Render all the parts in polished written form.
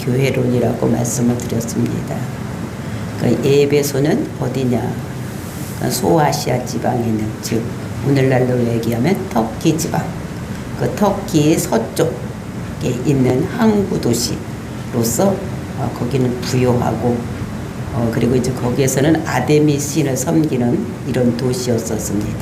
교회론이라고 말씀을 드렸습니다. 그러니까 에베소는 어디냐? 그러니까 소아시아 지방에 있는, 즉 오늘날로 얘기하면 터키 지방, 그 터키의 서쪽에 있는 항구 도시로서 거기는 부유하고 그리고 이제 거기에서는 아데미 신을 섬기는 이런 도시였었습니다.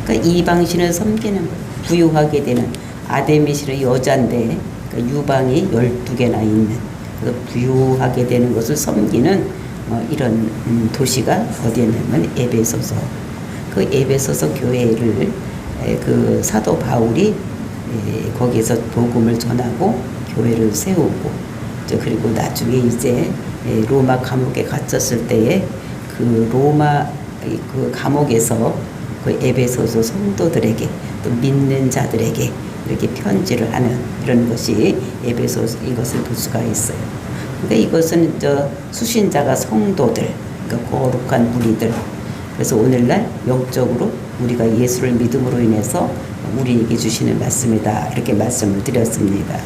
그러니까 이방신을 섬기는 거예요. 부유하게 되는 아데미 신의 여자인데 그러니까 유방이 12개나 있는, 그래서 부유하게 되는 것을 섬기는 이런 도시가 어디였냐면 에베소서. 그 에베소서 교회를 그 사도 바울이 거기에서 복음을 전하고 교회를 세우고, 그리고 나중에 이제 로마 감옥에 갇혔을 때에 그 로마 그 감옥에서 그 에베소서 성도들에게 또 믿는 자들에게 이렇게 편지를 하는 이런 것이 에베소서, 이것을 볼 수가 있어요. 그러니까 이것은 수신자가 성도들, 그러니까 거룩한 무리들. 그래서 오늘날 영적으로 우리가 예수를 믿음으로 인해서 우리에게 주시는 말씀이다, 이렇게 말씀을 드렸습니다.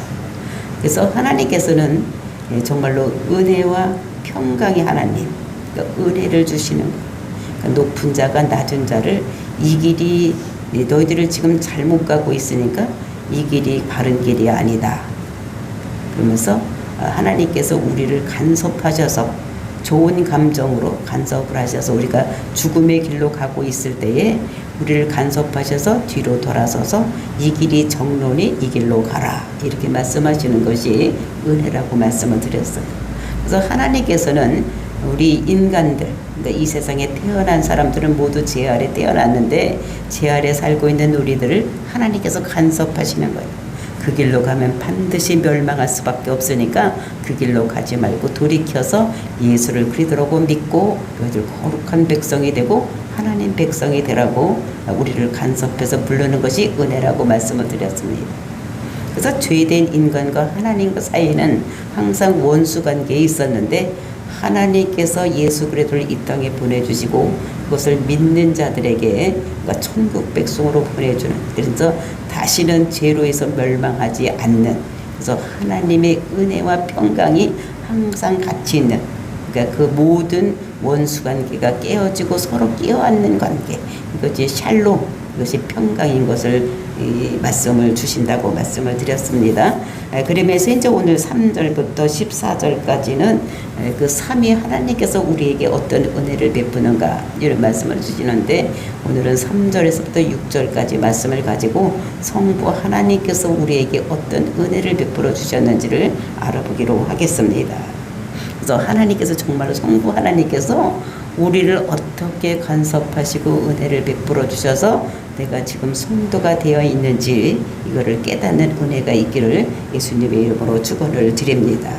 그래서 하나님께서는 정말로 은혜와 평강의 하나님, 그러니까 은혜를 주시는 것. 그러니까 높은 자가 낮은 자를, 이 길이 너희들을 지금 잘못 가고 있으니까 이 길이 바른 길이 아니다, 그러면서 하나님께서 우리를 간섭하셔서 좋은 감정으로 간섭을 하셔서 우리가 죽음의 길로 가고 있을 때에 우리를 간섭하셔서 뒤로 돌아서서 이 길이 정론이 이 길로 가라, 이렇게 말씀하시는 것이 은혜라고 말씀을 드렸어요. 그래서 하나님께서는 우리 인간들, 그러니까 이 세상에 태어난 사람들은 모두 죄 아래 태어났는데 죄 아래 살고 있는 우리들을 하나님께서 간섭하시는 거예요. 그 길로 가면 반드시 멸망할 수밖에 없으니까 그 길로 가지 말고 돌이켜서 예수를 그리스도라고 믿고 너희들 거룩한 백성이 되고 하나님 백성이 되라고 우리를 간섭해서 부르는 것이 은혜라고 말씀을 드렸습니다. 그래서 죄된 인간과 하나님과 사이에는 항상 원수 관계에 있었는데 하나님께서 예수 그리스도를 이 땅에 보내주시고 그것을 믿는 자들에게, 그러니까 천국 백성으로 보내주는, 그래서 다시는 죄로에서 멸망하지 않는, 그래서 하나님의 은혜와 평강이 항상 같이 있는, 그러니까 그 모든 원수 관계가 깨어지고 서로 끼어앉는 관계, 이것이 샬롬, 이것이 평강인 것을 말씀을 주신다고 말씀을 드렸습니다. 그러면서 이제 오늘 3절부터 14절까지는 그 삼위 하나님께서 우리에게 어떤 은혜를 베푸는가, 이런 말씀을 주시는데, 오늘은 3절에서부터 6절까지 말씀을 가지고 성부 하나님께서 우리에게 어떤 은혜를 베풀어 주셨는지를 알아보기로 하겠습니다. 그래서 하나님께서 정말로 성부 하나님께서 우리를 어떻게 간섭하시고 은혜를 베풀어 주셔서 내가 지금 성도가 되어 있는지 이거를 깨닫는 은혜가 있기를 예수님의 이름으로 축원을 드립니다.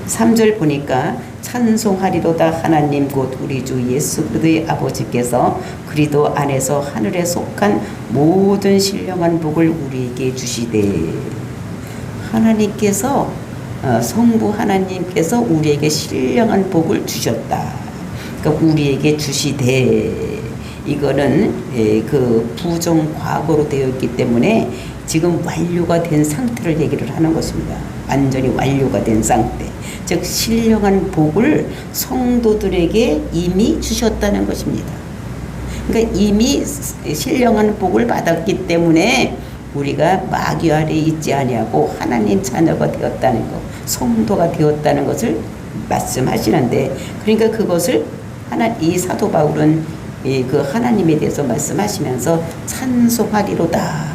3절 보니까 찬송하리로다 하나님 곧 우리 주 예수 그리스도의 아버지께서 그리스도 안에서 하늘에 속한 모든 신령한 복을 우리에게 주시되, 하나님께서 성부 하나님께서 우리에게 신령한 복을 주셨다. 그러니까 우리에게 주시되, 이거는 그 부정 과거로 되어 있기 때문에 지금 완료가 된 상태를 얘기를 하는 것입니다. 완전히 완료가 된 상태, 즉 신령한 복을 성도들에게 이미 주셨다는 것입니다. 그러니까 이미 신령한 복을 받았기 때문에 우리가 마귀 아래 있지 아니하고 하나님 자녀가 되었다는 것, 성도가 되었다는 것을 말씀하시는데, 그러니까 그것을 이 사도 바울은 그 하나님에 대해서 말씀하시면서 찬송하리로다.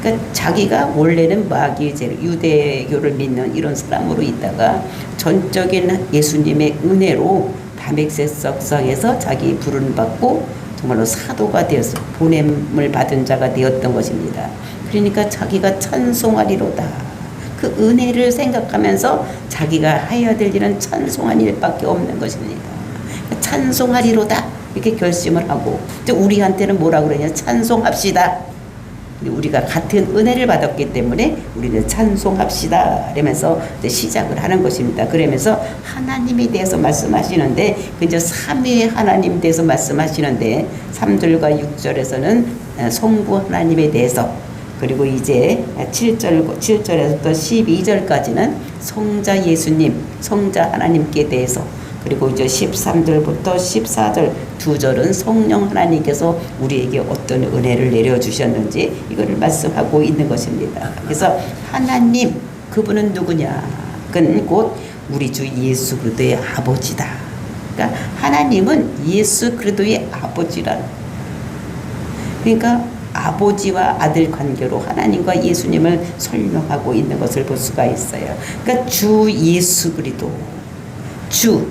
그러니까 자기가 원래는 마귀제를, 유대교를 믿는 이런 사람으로 있다가 전적인 예수님의 은혜로 다메섹 석상에서 자기 부름 받고 정말로 사도가 되어서 보냄을 받은 자가 되었던 것입니다. 그러니까 자기가 찬송하리로다. 그 은혜를 생각하면서 자기가 해야 될 일은 찬송한 일밖에 없는 것입니다. 찬송하리로다 이렇게 결심을 하고, 우리한테는 뭐라 그러냐, 찬송합시다. 우리가 같은 은혜를 받았기 때문에 우리는 찬송합시다 이러면서 시작을 하는 것입니다. 그러면서 하나님에 대해서 말씀하시는데, 이제 삼위의 하나님에 대해서 말씀하시는데 3절과 6절에서는 성부 하나님에 대해서, 그리고 이제 7절에서 또 12절까지는 성자 예수님, 성자 하나님께 대해서, 그리고 이제 13절부터 14절 2절은 성령 하나님께서 우리에게 어떤 은혜를 내려주셨는지 이거를 말씀하고 있는 것입니다. 그래서 하나님, 그분은 누구냐? 그건 곧 우리 주 예수 그리스도의 아버지다. 그러니까 하나님은 예수 그리스도의 아버지라는, 그러니까 아버지와 아들 관계로 하나님과 예수님을 설명하고 있는 것을 볼 수가 있어요. 그러니까 주 예수 그리스도,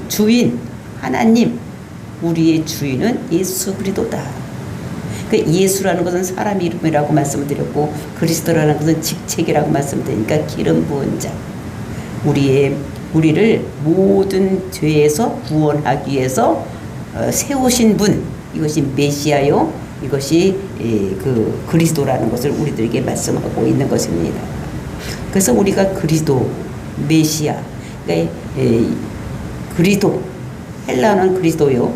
주인 하나님, 우리의 주인은 예수 그리스도다. 그러니까 예수라는 것은 사람 이름이라고 말씀드렸고, 그리스도라는 것은 직책이라고 말씀드리니까 기름 부은 자, 우리를 모든 죄에서 구원하기 위해서 세우신 분, 이것이 메시아요, 이것이 그 그리스도라는 것을 우리들에게 말씀하고 있는 것입니다. 그래서 우리가 그리스도, 메시아, 그러니까 그리스도, 헬라어는 그리스도요,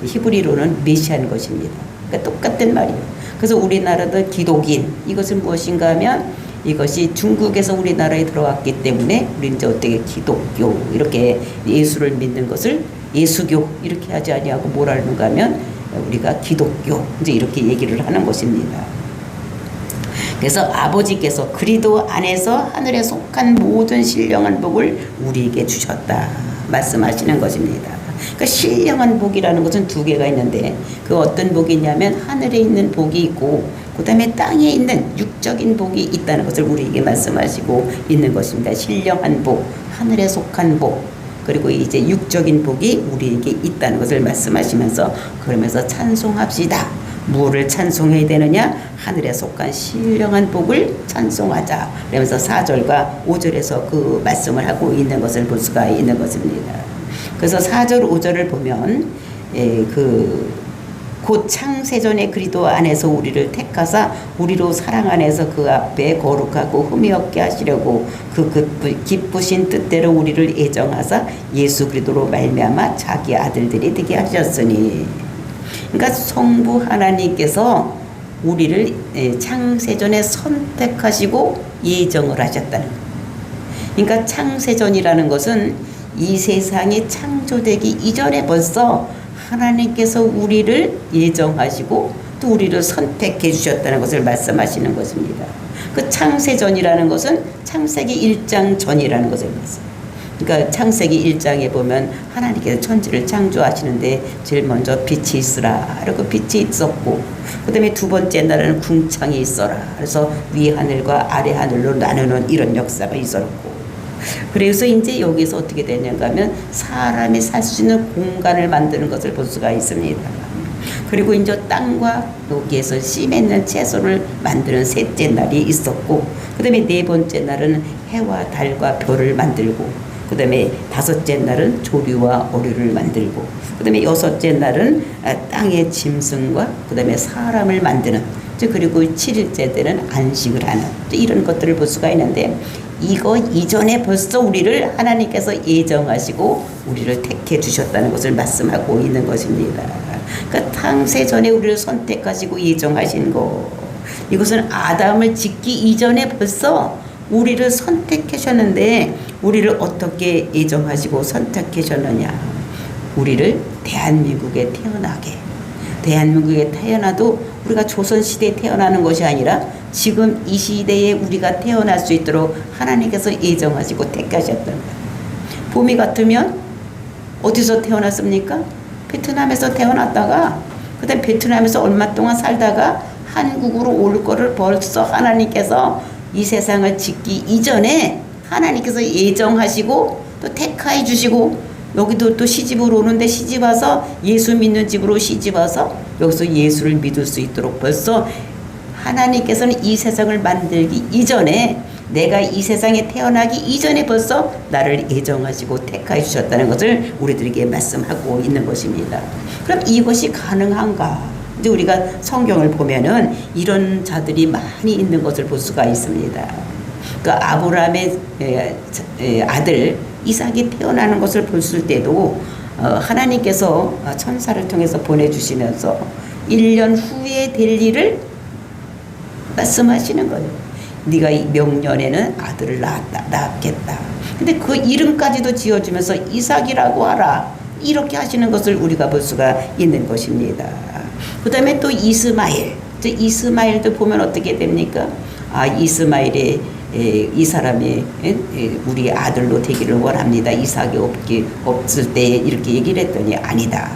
히브리로는 메시아인 것입니다. 그러니까 똑같은 말이에요. 그래서 우리나라도 기독인, 이것은 무엇인가 하면 이것이 중국에서 우리나라에 들어왔기 때문에 우리 이제 어떻게 기독교, 이렇게 예수를 믿는 것을 예수교 이렇게 하지 아니하고 뭘 하는가 하면 우리가 기독교, 이제 이렇게 얘기를 하는 것입니다. 그래서 아버지께서 그리스도 안에서 하늘에 속한 모든 신령한 복을 우리에게 주셨다 말씀하시는 것입니다. 그러니까 신령한 복이라는 것은 두 개가 있는데, 그 어떤 복이 있냐면 하늘에 있는 복이 있고, 그 다음에 땅에 있는 육적인 복이 있다는 것을 우리에게 말씀하시고 있는 것입니다. 신령한 복, 하늘에 속한 복, 그리고 이제 육적인 복이 우리에게 있다는 것을 말씀하시면서, 그러면서 찬송합시다. 무엇을 찬송해야 되느냐? 하늘에 속한 신령한 복을 찬송하자. 그러면서 4절과 5절에서 그 말씀을 하고 있는 것을 볼 수가 있는 것입니다. 그래서 4절, 5절을 보면 곧 창세전에 그리스도 안에서 우리를 택하사 우리로 사랑 안에서 그 앞에 거룩하고 흠이 없게 하시려고 그 기쁘신 뜻대로 우리를 애정하사 예수 그리스도로 말미암아 자기 아들들이 되게 하셨으니, 그러니까 성부 하나님께서 우리를 창세전에 선택하시고 예정을 하셨다는 거예요. 그러니까 창세전이라는 것은 이 세상이 창조되기 이전에 벌써 하나님께서 우리를 예정하시고 또 우리를 선택해 주셨다는 것을 말씀하시는 것입니다. 그 창세전이라는 것은 창세기 1장 전이라는 것을 말씀합니다. 그러니까 창세기 1장에 보면 하나님께서 천지를 창조하시는데 제일 먼저 빛이 있으라, 그리고 빛이 있었고, 그 다음에 두 번째 날에는 궁창이 있어라, 그래서 위 하늘과 아래 하늘로 나누는 이런 역사가 있었고, 그래서 이제 여기서 어떻게 되는가 하면 사람이 살 수 있는 공간을 만드는 것을 볼 수가 있습니다. 그리고 이제 땅과 여기에서 씨 맺는 채소를 만드는 셋째 날이 있었고, 그 다음에 네 번째 날은 해와 달과 별을 만들고, 그 다음에 다섯째 날은 조류와 어류를 만들고, 그 다음에 여섯째 날은 땅의 짐승과 그 다음에 사람을 만드는, 그리고 7일째 때는 안식을 하는, 이런 것들을 볼 수가 있는데, 이거 이전에 벌써 우리를 하나님께서 예정하시고 우리를 택해 주셨다는 것을 말씀하고 있는 것입니다. 그러니까 창세 전에 우리를 선택하시고 예정하신 거, 이것은 아담을 짓기 이전에 벌써 우리를 선택하셨는데, 우리를 어떻게 예정하시고 선택하셨느냐? 우리를 대한민국에 태어나도 우리가 조선시대에 태어나는 것이 아니라 지금 이 시대에 우리가 태어날 수 있도록 하나님께서 예정하시고 택하셨던 거예요. 봄이 같으면 어디서 태어났습니까? 베트남에서 태어났다가, 그 다음에 베트남에서 얼마 동안 살다가 한국으로 올 거를 벌써 하나님께서 이 세상을 짓기 이전에 하나님께서 예정하시고 또 택하해 주시고, 여기도 또 시집을 오는데 시집 와서 예수 믿는 집으로 시집 와서 여기서 예수를 믿을 수 있도록 벌써 하나님께서는 이 세상을 만들기 이전에, 내가 이 세상에 태어나기 이전에 벌써 나를 예정하시고 택하해 주셨다는 것을 우리들에게 말씀하고 있는 것입니다. 그럼 이것이 가능한가? 이제 우리가 성경을 보면은 이런 자들이 많이 있는 것을 볼 수가 있습니다. 그 아브라함의 아들 이삭이 태어나는 것을 봤을 때도 하나님께서 천사를 통해서 보내주시면서 1년 후에 될 일을 말씀하시는 거예요. 네가 이 명년에는 아들을 낳겠다. 근데 그 이름까지도 지어주면서 이삭이라고 하라. 이렇게 하시는 것을 우리가 볼 수가 있는 것입니다. 그 다음에 또 이스마엘. 이스마엘도 보면 어떻게 됩니까? 이스마엘의 이 사람이 우리 아들로 되기를 원합니다. 이삭이 없을 때 이렇게 얘기를 했더니 아니다.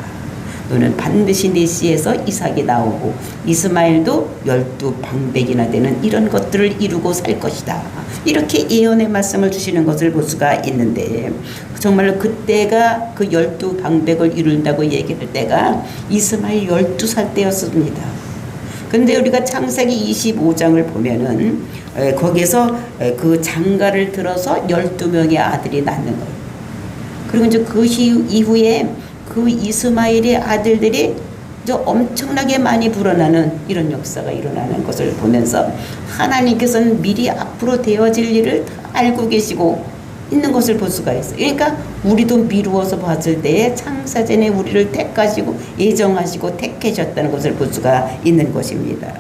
너는 반드시 네 씨에서 이삭이 나오고 이스마엘도 12방백이나 되는 이런 것들을 이루고 살 것이다. 이렇게 예언의 말씀을 주시는 것을 볼 수가 있는데 정말로 그때가 그 12방백을 이룬다고 얘기할 때가 이스마엘 12살 때였습니다. 근데 우리가 창세기 25장을 보면은 거기에서 그 장가를 들어서 12명의 아들이 낳는 거예요. 그리고 이제 그 이후에 그 이스마엘의 아들들이 이제 엄청나게 많이 불어나는 이런 역사가 일어나는 것을 보면서 하나님께서는 미리 앞으로 되어질 일을 다 알고 계시고 있는 것을 볼 수가 있어요. 그러니까 우리도 미루어서 봤을 때에 창사전에 우리를 택하시고 예정하시고 택하셨다는 것을 볼 수가 있는 것입니다.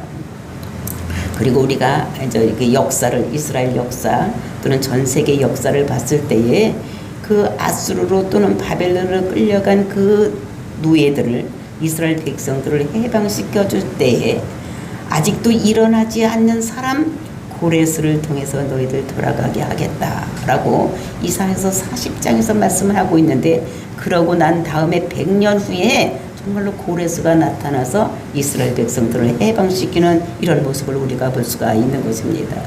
그리고 우리가 이제 그 역사를 이스라엘 역사 또는 전 세계 역사를 봤을 때에 그 아수르로 또는 바벨론으로 끌려간 그 노예들을 이스라엘 백성들을 해방시켜 줄 때에 아직도 일어나지 않는 사람 고레스를 통해서 너희들 돌아가게 하겠다라고 이사야서 40장에서 말씀을 하고 있는데 그러고 난 다음에 100년 후에 정말로 고레스가 나타나서 이스라엘 백성들을 해방시키는 이런 모습을 우리가 볼 수가 있는 것입니다.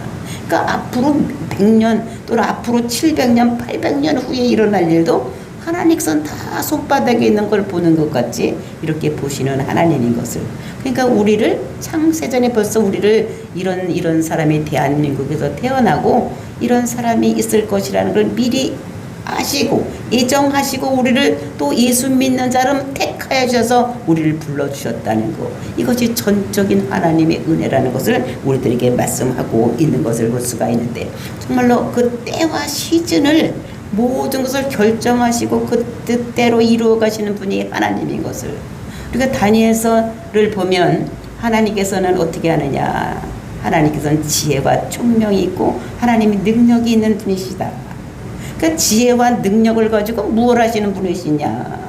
그러니까 앞으로 100년 또는 앞으로 700년, 800년 후에 일어날 일도 하나님께서는 다 손바닥에 있는 걸 보는 것 같이 이렇게 보시는 하나님인 것을. 그러니까 우리를 창세전에 벌써 우리를 이런 사람이 대한민국에서 태어나고 이런 사람이 있을 것이라는 걸 미리 아시고 예정하시고 우리를 또 예수 믿는 자름 택하여 주셔서 우리를 불러주셨다는 것. 이것이 전적인 하나님의 은혜라는 것을 우리들에게 말씀하고 있는 것을 볼 수가 있는데 정말로 그 때와 시즌을 모든 것을 결정하시고 그 뜻대로 이루어 가시는 분이 하나님인 것을. 우리가 다니엘서를 보면 하나님께서는 어떻게 하느냐. 하나님께서는 지혜와 총명이 있고 하나님이 능력이 있는 분이시다. 그 지혜와 능력을 가지고 무엇을 하시는 분이시냐.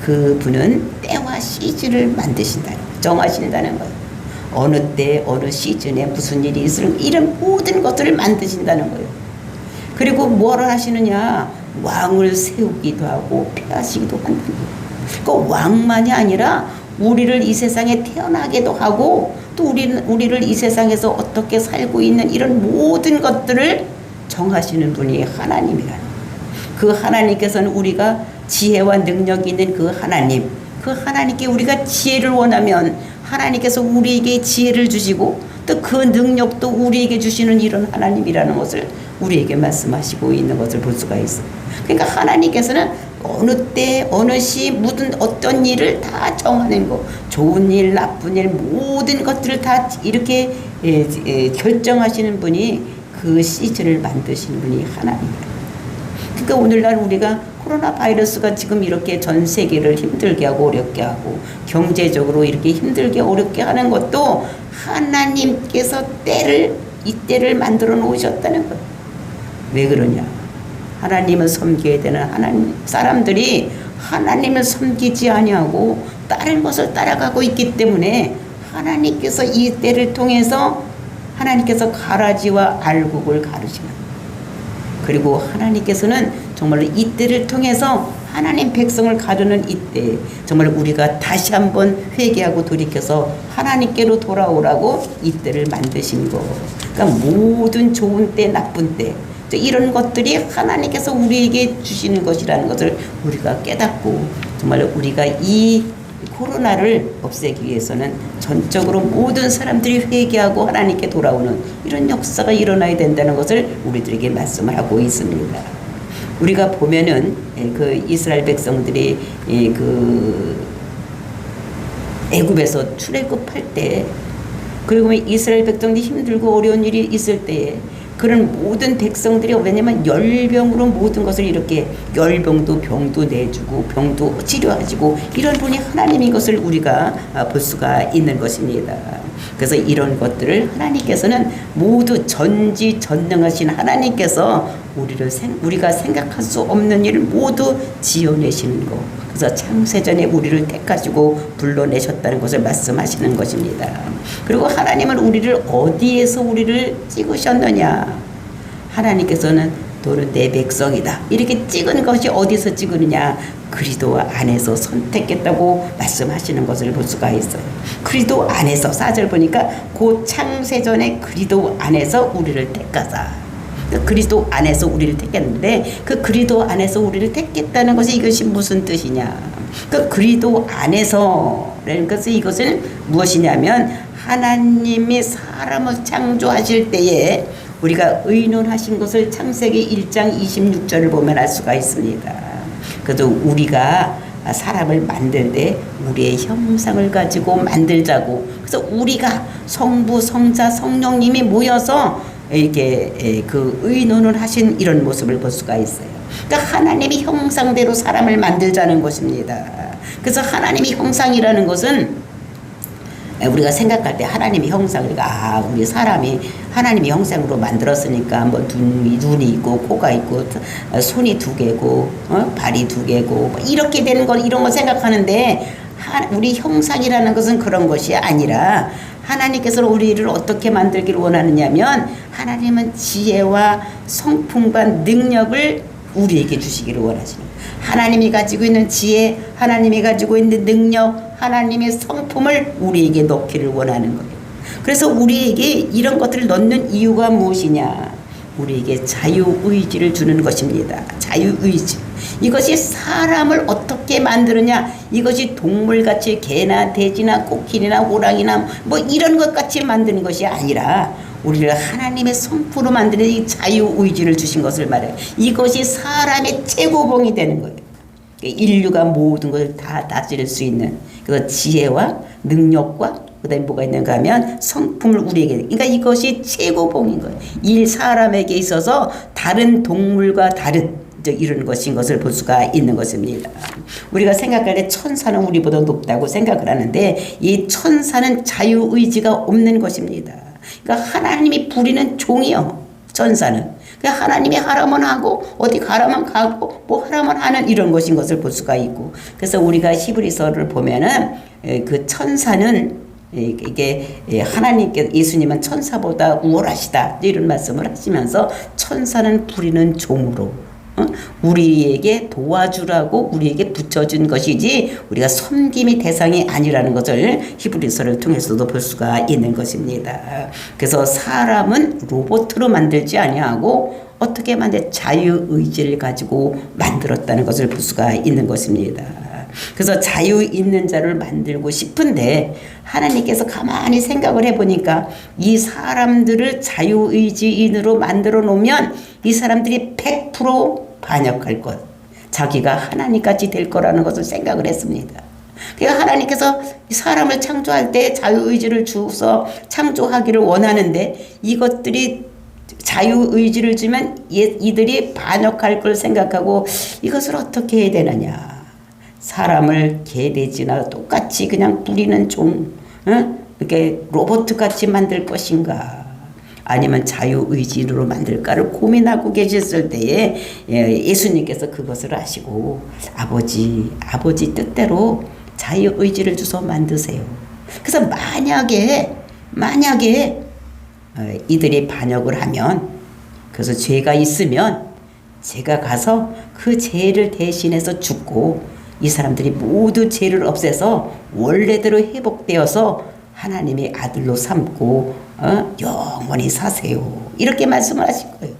그 분은 때와 시즌을 만드신다. 정하신다는 거예요. 어느 때 어느 시즌에 무슨 일이 있을 이런 모든 것들을 만드신다는 거예요. 그리고 뭐를 하시느냐. 왕을 세우기도 하고 폐하시기도 한다는 거예요. 그 왕만이 아니라 우리를 이 세상에 태어나게도 하고 또 우리를 이 세상에서 어떻게 살고 있는 이런 모든 것들을 정하시는 분이 하나님이라는 그 하나님께서는 우리가 지혜와 능력이 있는 그 하나님께 우리가 지혜를 원하면 하나님께서 우리에게 지혜를 주시고 또 그 능력도 우리에게 주시는 이런 하나님이라는 것을 우리에게 말씀하시고 있는 것을 볼 수가 있어요. 그러니까 하나님께서는 어느 때 어느 시 무슨 어떤 일을 다 정하는 거 좋은 일 나쁜 일 모든 것들을 다 이렇게 결정하시는 분이 그 시즌을 만드시는 분이 하나님이에요. 그러니까 오늘날 우리가 코로나 바이러스가 지금 이렇게 전 세계를 힘들게 하고 어렵게 하고 경제적으로 이렇게 힘들게 어렵게 하는 것도 하나님께서 이 때를 만들어 놓으셨다는 거예요. 왜 그러냐? 하나님을 섬겨야 되는 하나님 사람들이 하나님을 섬기지 아니하고 다른 것을 따라가고 있기 때문에 하나님께서 이 때를 통해서 하나님께서 가라지와 알곡을 가르시는 그리고 하나님께서는 정말로 이 때를 통해서 하나님 백성을 가르는 이때 정말 우리가 다시 한번 회개하고 돌이켜서 하나님께로 돌아오라고 이 때를 만드신 거. 그러니까 모든 좋은 때 나쁜 때 이런 것들이 하나님께서 우리에게 주시는 것이라는 것을 우리가 깨닫고 정말 우리가 이 코로나를 없애기 위해서는 전적으로 모든 사람들이 회개하고 하나님께 돌아오는 이런 역사가 일어나야 된다는 것을 우리들에게 말씀을 하고 있습니다. 우리가 보면은 그 이스라엘 백성들이 그 애굽에서 출애굽할 때 그리고 이스라엘 백성들이 힘들고 어려운 일이 있을 때에 그런 모든 백성들이 왜냐면 열병으로 모든 것을 이렇게 열병도 병도 내주고 병도 치료해주고 이런 분이 하나님인 것을 우리가 볼 수가 있는 것입니다. 그래서 이런 것들을 하나님께서는 모두 전지전능하신 하나님께서 우리가 생각할 수 없는 일을 모두 지어내시는 것. 그래서 창세전에 우리를 택하시고 불러내셨다는 것을 말씀하시는 것입니다. 그리고 하나님은 어디에서 우리를 찍으셨느냐? 하나님께서는 너는 내 백성이다. 이렇게 찍은 것이 어디서 찍으느냐? 그리스도 안에서 선택했다고 말씀하시는 것을 볼 수가 있어요. 그리스도 안에서 4절 보니까 그 창세전에 그리스도 안에서 우리를 택하사. 그리스도 안에서 우리를 택했는데 그 그리스도 안에서 우리를 택했다는 것이 이것이 무슨 뜻이냐? 그 그리스도 안에서라는 것은 이것은 무엇이냐면 하나님이 사람을 창조하실 때에 우리가 의논하신 것을 창세기 1장 26절을 보면 알 수가 있습니다. 그래서 우리가 사람을 만들 때 우리의 형상을 가지고 만들자고. 그래서 우리가 성부, 성자, 성령님이 모여서 이렇게 그 의논을 하신 이런 모습을 볼 수가 있어요. 그러니까 하나님의 형상대로 사람을 만들자는 것입니다. 그래서 하나님의 형상이라는 것은 우리가 생각할 때 하나님의 형상을 우리 사람이 하나님의 형상으로 만들었으니까 뭐 눈이 있고 코가 있고 손이 2개고 발이 2개고 뭐 이렇게 되는 걸 이런 거 생각하는데 우리 형상이라는 것은 그런 것이 아니라 하나님께서 우리를 어떻게 만들기를 원하느냐면 하나님은 지혜와 성품과 능력을 우리에게 주시기를 원하시는 거예요. 하나님이 가지고 있는 지혜, 하나님이 가지고 있는 능력, 하나님의 성품을 우리에게 넣기를 원하는 거예요. 그래서 우리에게 이런 것들을 넣는 이유가 무엇이냐? 우리에게 자유의지를 주는 것입니다. 자유의지. 이것이 사람을 어떻게 만드느냐? 이것이 동물같이 개나 돼지나 코끼리나 호랑이나 뭐 이런 것 같이 만드는 것이 아니라 우리를 하나님의 성품으로 만드는 이 자유의지를 주신 것을 말해요. 이것이 사람의 최고봉이 되는 거예요. 인류가 모든 것을 다 다스릴 수 있는 그래서 지혜와 능력과 그다음에 뭐가 있는가 하면 성품을 우리에게 그러니까 이것이 최고봉인 거예요. 이 사람에게 있어서 다른 동물과 다른 이런 것인 것을 볼 수가 있는 것입니다. 우리가 생각할 때 천사는 우리보다 높다고 생각을 하는데 이 천사는 자유의지가 없는 것입니다. 그러니까 하나님이 부리는 종이요. 천사는. 그러니까 하나님이 하라면 하고 어디 가라면 가고 뭐 하라면 하는 이런 것인 것을 볼 수가 있고 그래서 우리가 히브리서를 보면은 그 천사는 이게 하나님께 예수님은 천사보다 우월하시다 이런 말씀을 하시면서 천사는 부리는 종으로 우리에게 도와주라고 우리에게 붙여준 것이지 우리가 섬김의 대상이 아니라는 것을 히브리서를 통해서도 볼 수가 있는 것입니다. 그래서 사람은 로봇으로 만들지 아니하고 어떻게 자유의지를 가지고 만들었다는 것을 볼 수가 있는 것입니다. 그래서 자유 있는 자를 만들고 싶은데 하나님께서 가만히 생각을 해보니까 이 사람들을 자유의지인으로 만들어 놓으면 이 사람들이 100% 반역할 것, 자기가 하나님같이 될 거라는 것을 생각을 했습니다. 그러니까 하나님께서 사람을 창조할 때 자유의지를 주어서 창조하기를 원하는데 이것들이 자유의지를 주면 이들이 반역할 걸 생각하고 이것을 어떻게 해야 되느냐. 사람을 개돼지나 똑같이 그냥 부리는 종, 이렇게 로봇같이 만들 것인가 아니면 자유의지로 만들까를 고민하고 계셨을 때에 예수님께서 그것을 아시고 아버지 뜻대로 자유의지를 주서 만드세요. 그래서 만약에 이들이 반역을 하면 그래서 죄가 있으면 제가 가서 그 죄를 대신해서 죽고 이 사람들이 모두 죄를 없애서 원래대로 회복되어서 하나님의 아들로 삼고 영원히 사세요. 이렇게 말씀을 하신 거예요.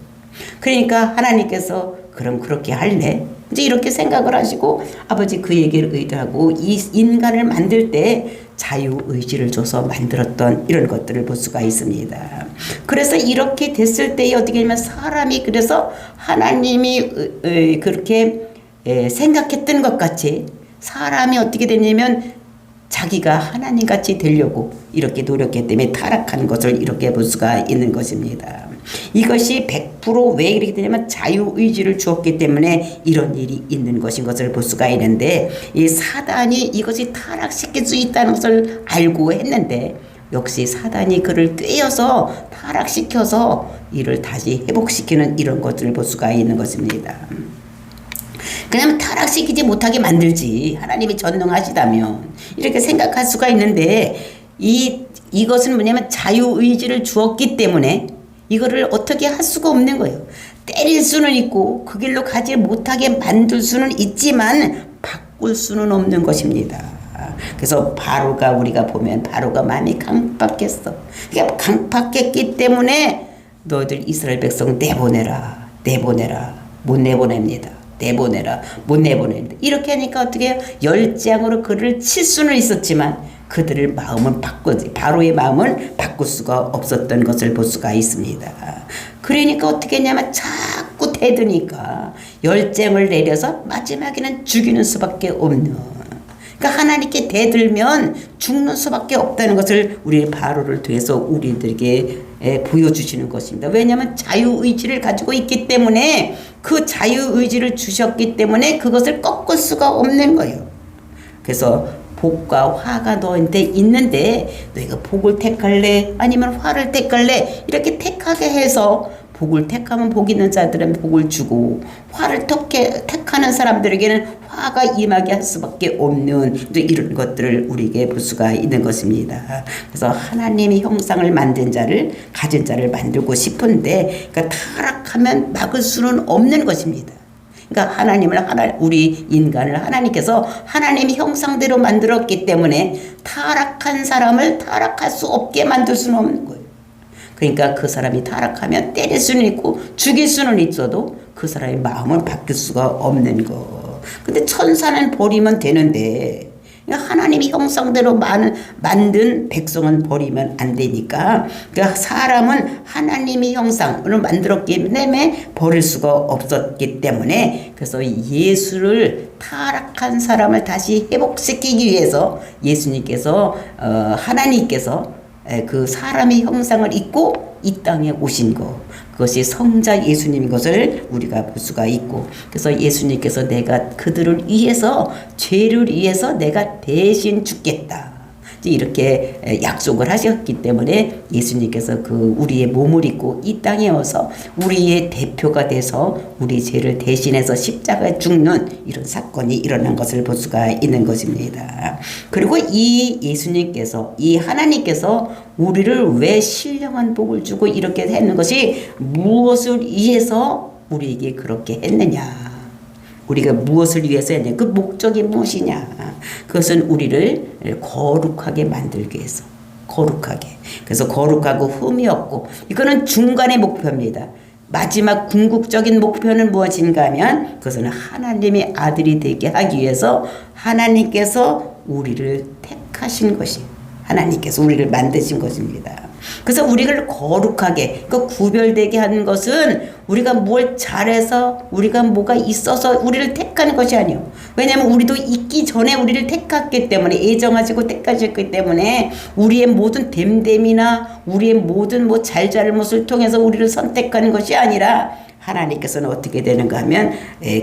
그러니까 하나님께서 그럼 그렇게 할래? 이제 이렇게 생각을 하시고 아버지 그 얘기를 의도하고 이 인간을 만들 때 자유의지를 줘서 만들었던 이런 것들을 볼 수가 있습니다. 그래서 이렇게 됐을 때에 어떻게 하면 사람이 그래서 하나님이 그렇게 생각했던 것 같이 사람이 어떻게 됐냐면 자기가 하나님같이 되려고 이렇게 노력했기 때문에 타락한 것을 이렇게 볼 수가 있는 것입니다. 이것이 100%왜 이렇게 되냐면 자유의지를 주었기 때문에 이런 일이 있는 것인 것을 볼 수가 있는데, 이 사단이 이것이 타락시킬 수 있다는 것을 알고 했는데 역시 사단이 그를 꿰어서 타락시켜서 이를 다시 회복시키는 이런 것들을 볼 수가 있는 것입니다. 그냥 타락시키지 못하게 만들지, 하나님이 전능하시다면 이렇게 생각할 수가 있는데, 이것은 뭐냐면 자유의지를 주었기 때문에 이거를 어떻게 할 수가 없는 거예요. 때릴 수는 있고 그 길로 가지 못하게 만들 수는 있지만 바꿀 수는 없는 것입니다. 그래서 바로가, 우리가 보면 바로가 마음이 강팍했어. 그러니까 강팍했기 때문에 너희들 이스라엘 백성 내보내라, 내보내라, 못 내보냅니다. 내보내라, 못 내보냅니다. 이렇게 하니까 어떻게 해요? 열장으로 그를 칠 수는 있었지만 그들의 마음은 바로의 마음을 바꿀 수가 없었던 것을 볼 수가 있습니다. 그러니까 어떻게 했냐면 자꾸 대드니까 열장을 내려서 마지막에는 죽이는 수밖에 없는, 그러니까 하나님께 대들면 죽는 수밖에 없다는 것을 우리 바로를 통해서 우리들에게 보여주시는 것입니다. 왜냐하면 자유의지를 가지고 있기 때문에, 그 자유의지를 주셨기 때문에 그것을 꺾을 수가 없는 거예요. 그래서 복과 화가 너한테 있는데 너희가 복을 택할래 아니면 화를 택할래, 이렇게 택하게 해서 복을 택하면 복 있는 자들은 복을 주고 화를 택하는 사람들에게는 화가 임하게 할 수밖에 없는 이런 것들을 우리에게 볼 수가 있는 것입니다. 그래서 하나님의 형상을 만든 자를, 가진 자를 만들고 싶은데, 그러니까 타락하면 막을 수는 없는 것입니다. 그러니까 우리 인간을 하나님께서 하나님의 형상대로 만들었기 때문에 타락한 사람을 타락할 수 없게 만들 수는 없는 거예요. 그러니까 그 사람이 타락하면 때릴 수는 있고 죽일 수는 있어도 그 사람의 마음을 바뀔 수가 없는 거. 근데 천사는 버리면 되는데 하나님이 형상대로 만든 백성은 버리면 안 되니까, 그러니까 사람은 하나님의 형상으로 만들었기 때문에 버릴 수가 없었기 때문에, 그래서 예수를 타락한 사람을 다시 회복시키기 위해서 예수님께서 하나님께서 그 사람의 형상을 입고 이 땅에 오신 것, 그것이 성자 예수님인 것을 우리가 볼 수가 있고, 그래서 예수님께서 내가 그들을 위해서, 죄를 위해서 내가 대신 죽겠다, 이렇게 약속을 하셨기 때문에 예수님께서 그 우리의 몸을 입고 이 땅에 와서 우리의 대표가 돼서 우리 죄를 대신해서 십자가에 죽는 이런 사건이 일어난 것을 볼 수가 있는 것입니다. 그리고 이 예수님께서, 이 하나님께서 우리를 왜 신령한 복을 주고 이렇게 했는 것이 무엇을 위해서 우리에게 그렇게 했느냐, 우리가 무엇을 위해서 했냐, 그 목적이 무엇이냐, 그것은 우리를 거룩하게 만들기 위해서, 거룩하게. 그래서 거룩하고 흠이 없고, 이거는 중간의 목표입니다. 마지막 궁극적인 목표는 무엇인가 하면 그것은 하나님의 아들이 되게 하기 위해서 하나님께서 우리를 택하신 것이, 하나님께서 우리를 만드신 것입니다. 그래서 우리를 거룩하게, 그 구별되게 하는 것은 우리가 뭘 잘해서, 우리가 뭐가 있어서 우리를 택하는 것이 아니에요. 왜냐하면 우리도 있기 전에 우리를 택했기 때문에, 애정하시고 택하셨기 때문에 우리의 모든 됨됨이나 우리의 모든 잘잘못을 통해서 우리를 선택하는 것이 아니라, 하나님께서는 어떻게 되는가 하면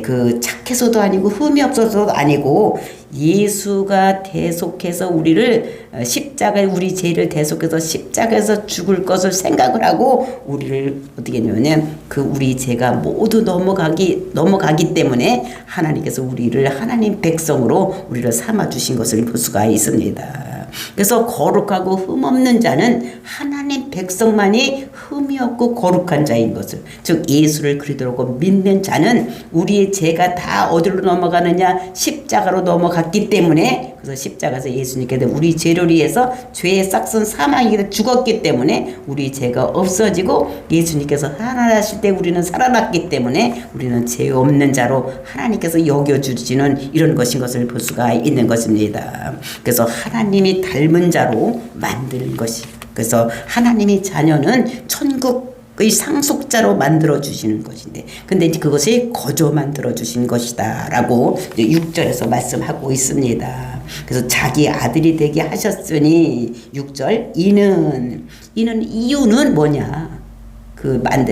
그 착해서도 아니고 흠이 없어서도 아니고 예수가 대속해서 우리를 십자가에, 우리 죄를 대속해서 십자가에서 죽을 것을 생각을 하고 우리를 어떻게 했냐면 그 우리 죄가 모두 넘어가기 때문에 하나님께서 우리를 하나님 백성으로 우리를 삼아 주신 것을 볼 수가 있습니다. 그래서 거룩하고 흠없는 자는 하나님 백성만이 흠이 없고 거룩한 자인 것을, 즉 예수를 그리스도로 믿는 자는 우리의 죄가 다 어디로 넘어가느냐, 십자가로 넘어갔기 때문에, 그래서 십자가에서 예수님께서 우리 죄를 위해서 죄의 싹슨 사망이 죽었기 때문에 우리 죄가 없어지고, 예수님께서 살아나실 때 우리는 살아났기 때문에 우리는 죄 없는 자로 하나님께서 여겨주시는 이런 것인 것을 볼 수가 있는 것입니다. 그래서 하나님이 닮은 자로 만드는 것이, 그래서 하나님의 자녀는 천국의 상속자로 만들어 주시는 것인데, 근데 이제 그것이 거저 만들어 주신 것이다 라고 6절에서 말씀하고 있습니다. 그래서 자기 아들이 되게 하셨으니, 6절, 이유는 뭐냐,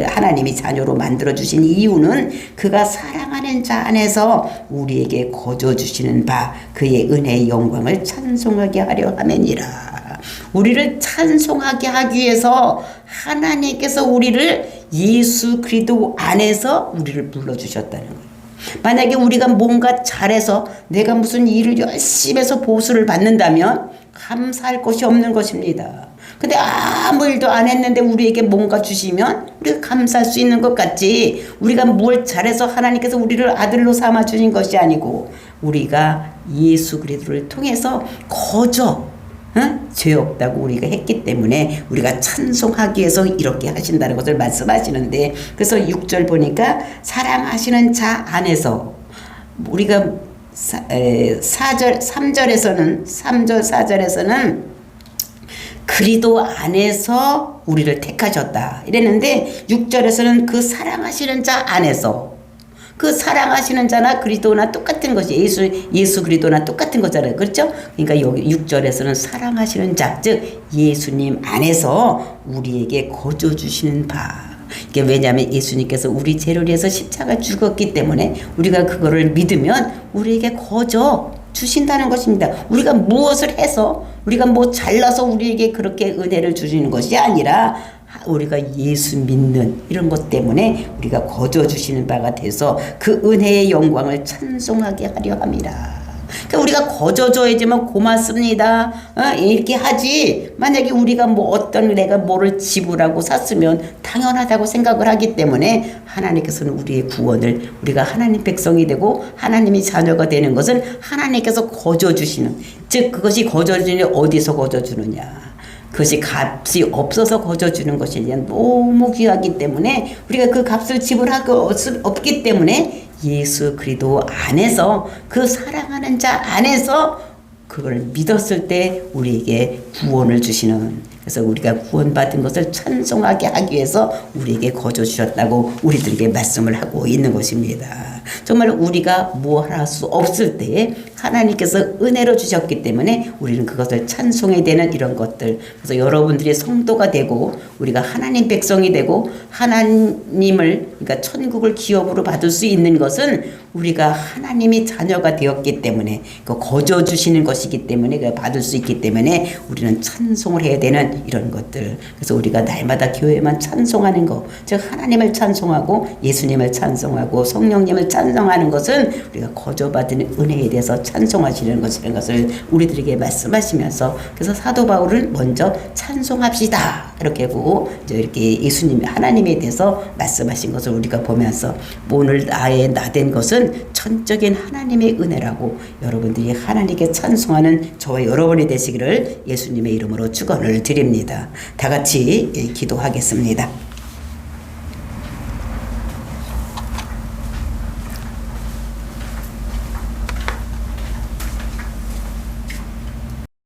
하나님이 자녀로 만들어 주신 이유는 그가 사랑하는 자 안에서 우리에게 거저 주시는 바 그의 은혜의 영광을 찬송하게 하려 함이니라. 우리를 찬송하게 하기 위해서 하나님께서 우리를 예수 그리스도 안에서 우리를 불러주셨다는 거예요. 만약에 우리가 뭔가 잘해서 내가 무슨 일을 열심히 해서 보수를 받는다면 감사할 것이 없는 것입니다. 근데 아무 일도 안 했는데 우리에게 뭔가 주시면 우리가 감사할 수 있는 것 같지, 우리가 뭘 잘해서 하나님께서 우리를 아들로 삼아 주신 것이 아니고 우리가 예수 그리스도를 통해서 거저 죄 없다고 우리가 했기 때문에 우리가 찬송하기 위해서 이렇게 하신다는 것을 말씀하시는데, 그래서 6절 보니까 사랑하시는 자 안에서 우리가 3절 4절에서는 그리스도 안에서 우리를 택하셨다 이랬는데 6절에서는 그 사랑하시는 자 안에서, 그 사랑하시는 자나 그리스도나 똑같은 것이 예수 그리스도나 똑같은 거잖아요. 그렇죠? 그러니까 여기 6절에서는 사랑하시는 자, 즉 예수님 안에서 우리에게 거저 주시는 바. 이게 왜냐하면 예수님께서 우리 죄를 위해서 십자가 죽었기 때문에 우리가 그거를 믿으면 우리에게 거저 주신다는 것입니다. 우리가 무엇을 해서, 우리가 뭐 잘나서 우리에게 그렇게 은혜를 주시는 것이 아니라 우리가 예수 믿는 이런 것 때문에 우리가 거저 주시는 바가 돼서 그 은혜의 영광을 찬송하게 하려 합니다. 그러니까 우리가 거저 줘야지만 고맙습니다 이렇게 하지, 만약에 우리가 뭐 어떤 내가 뭐를 지불하고 샀으면 당연하다고 생각을 하기 때문에 하나님께서는 우리의 구원을, 우리가 하나님 백성이 되고 하나님이 자녀가 되는 것은 하나님께서 거저 주시는, 즉 그것이 거저 주는 어디서 거저 주느냐, 그것이 값이 없어서 거저 주는 것이 너무 귀하기 때문에 우리가 그 값을 지불하고 없기 때문에 예수 그리스도 안에서, 그 사랑하는 자 안에서 그걸 믿었을 때 우리에게 구원을 주시는, 그래서 우리가 구원받은 것을 찬송하게 하기 위해서 우리에게 거저 주셨다고 우리들에게 말씀을 하고 있는 것입니다. 정말 우리가 뭐 할 수 없을 때 하나님께서 은혜로 주셨기 때문에 우리는 그것을 찬송해야 되는 이런 것들. 그래서 여러분들이 성도가 되고 우리가 하나님 백성이 되고 하나님을, 그러니까 천국을 기업으로 받을 수 있는 것은 우리가 하나님이 자녀가 되었기 때문에, 그 거저 주시는 것이기 때문에, 그 받을 수 있기 때문에 우리는 찬송을 해야 되는 이런 것들. 그래서 우리가 날마다 교회만 찬송하는 것, 즉 하나님을 찬송하고 예수님을 찬송하고 성령님을 찬송하는 것은 우리가 거저 받은 은혜에 대해서 찬송하시는 것이라는 것을 우리들에게 말씀하시면서, 그래서 사도 바울은 먼저 찬송합시다 이렇게 하고 이제 이렇게 예수님 하나님에 대해서 말씀하신 것을 우리가 보면서, 오늘 나된 것은 전적인 하나님의 은혜라고 여러분들이 하나님께 찬송하는 저와 여러분이 되시기를 예수님의 이름으로 축원을 드립니다. 다 같이 기도하겠습니다.